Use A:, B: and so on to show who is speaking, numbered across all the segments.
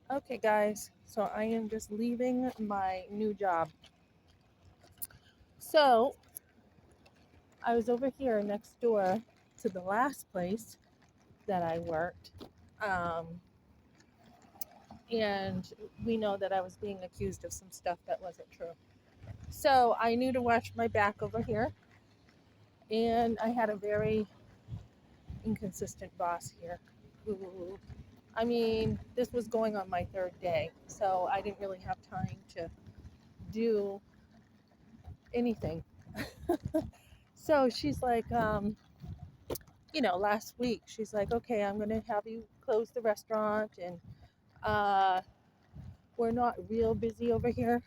A: Okay, guys, so I am just leaving my new job. So I was over here next door to the last place that I worked. Um, and we know that I was being accused of some stuff that wasn't true. So I knew to watch my back over here. And I had a very inconsistent boss here who, I mean, this was going on my third day. So I didn't really have time to do anything. So she's like, last week, she's like, okay, I'm going to have you close the restaurant and uh, we're not real busy over here,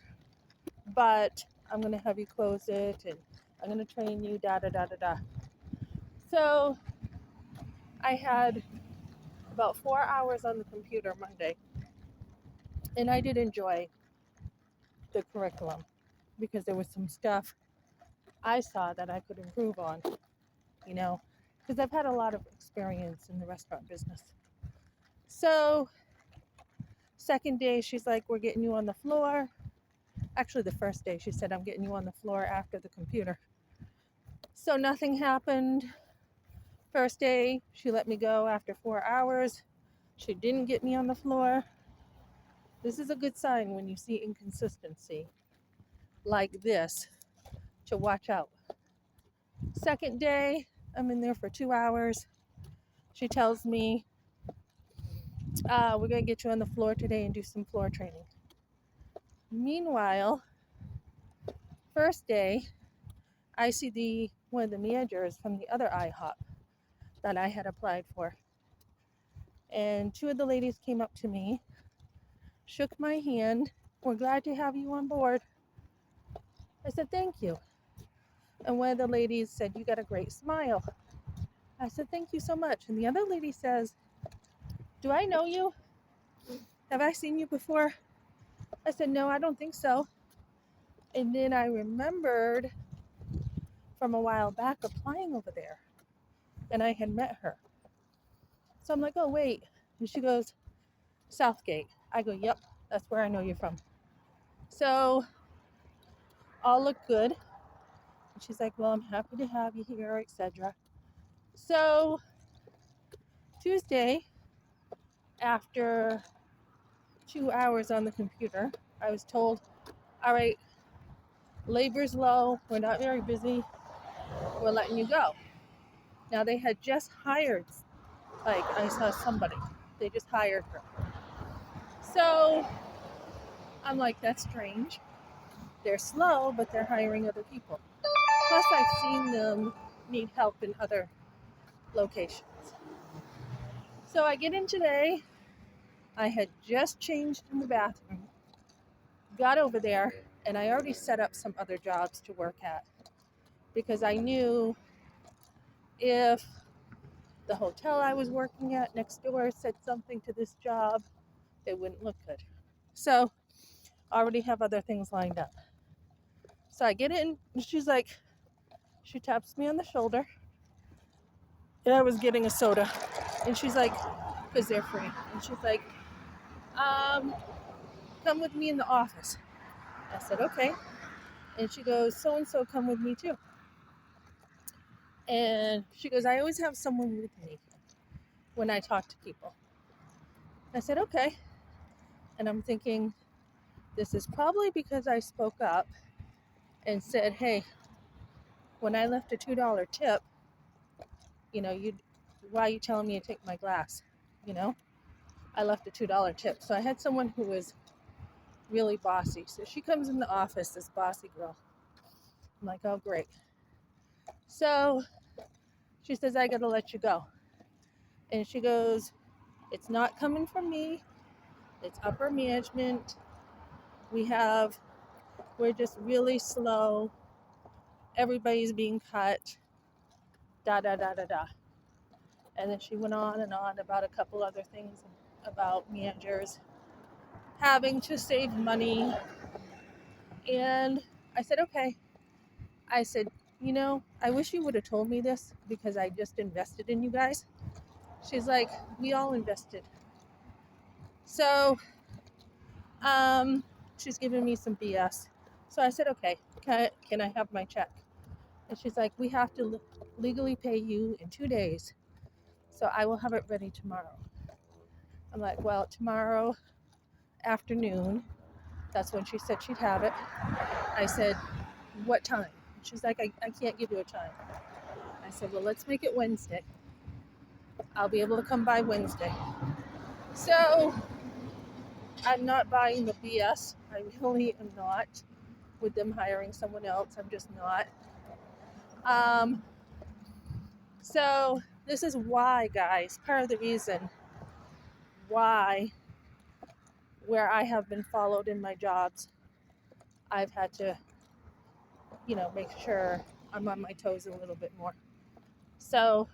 A: but I'm going to have you close it and I'm going to train you, da da da da da. So I had about 4 hours on the computer Monday and I did enjoy the curriculum because there was some stuff I saw that I could improve on, you know, because I've had a lot of experience in the restaurant business. So, second day, she's like, we're getting you on the floor. Actually, the first day, she said, I'm getting you on the floor after the computer. So, nothing happened. First day, she let me go after 4 hours. She didn't get me on the floor. This is a good sign when you see inconsistency like this to watch out. Second day, I'm in there for 2 hours. She tells me, we're going to get you on the floor today and do some floor training. Meanwhile, first day, I see one of the managers from the other IHOP that I had applied for. And two of the ladies came up to me, shook my hand. We're glad to have you on board. I said, thank you. And one of the ladies said, you got a great smile. I said, thank you so much. And the other lady says, do I know you? Have I seen you before? I said, no, I don't think so. And then I remembered from a while back applying over there and I had met her. So I'm like, oh, wait. And she goes, Southgate. I go, yep, that's where I know you from. So all looked good. And she's like, well, I'm happy to have you here, etc. So Tuesday, after 2 hours on the computer, I was told, all right, labor's low. We're not very busy. We're letting you go. Now they had just hired, like I saw somebody. They just hired her. So I'm like, that's strange. They're slow, but they're hiring other people. Plus, I've seen them need help in other locations. So I get in today. I had just changed in the bathroom, got over there, and I already set up some other jobs to work at because I knew if the hotel I was working at next door said something to this job, it wouldn't look good. So I already have other things lined up. So I get in, and she taps me on the shoulder, and I was getting a soda. And she's like, because they're free. And she's like, um, come with me in the office. I said, okay. And she goes, so and so, come with me too. And she goes, I always have someone with me when I talk to people. I said, okay. And I'm thinking, this is probably because I spoke up and said, hey, when I left a $2 tip, you why are you telling me to take my glass? You know, I left a $2 tip. So I had someone who was really bossy. So she comes in the office, this bossy girl. I'm like, oh, great. So she says, I got to let you go. And she goes, it's not coming from me. It's upper management. We're just really slow. Everybody's being cut. Da, da, da, da, da. And then she went on and on about a couple other things about managers having to save money. And I said, okay. I said, I wish you would have told me this because I just invested in you guys. She's like, we all invested. So Um, she's giving me some BS. So I said, okay, can I have my check? And she's like, we have to legally pay you in 2 days. So I will have it ready tomorrow. I'm like, well, tomorrow afternoon, that's when she said she'd have it. I said, what time? She's like, I can't give you a time. I said, well, let's make it Wednesday. I'll be able to come by Wednesday. So I'm not buying the BS. I really am not with them hiring someone else. I'm just not. Um, so this is why, guys, part of the reason why, where I have been followed in my jobs, I've had to, make sure I'm on my toes a little bit more. So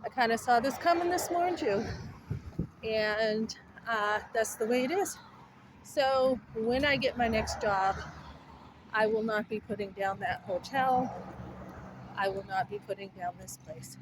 A: I kind of saw this coming this morning too. And that's the way it is. So when I get my next job, I will not be putting down that hotel. I will not be putting down this place.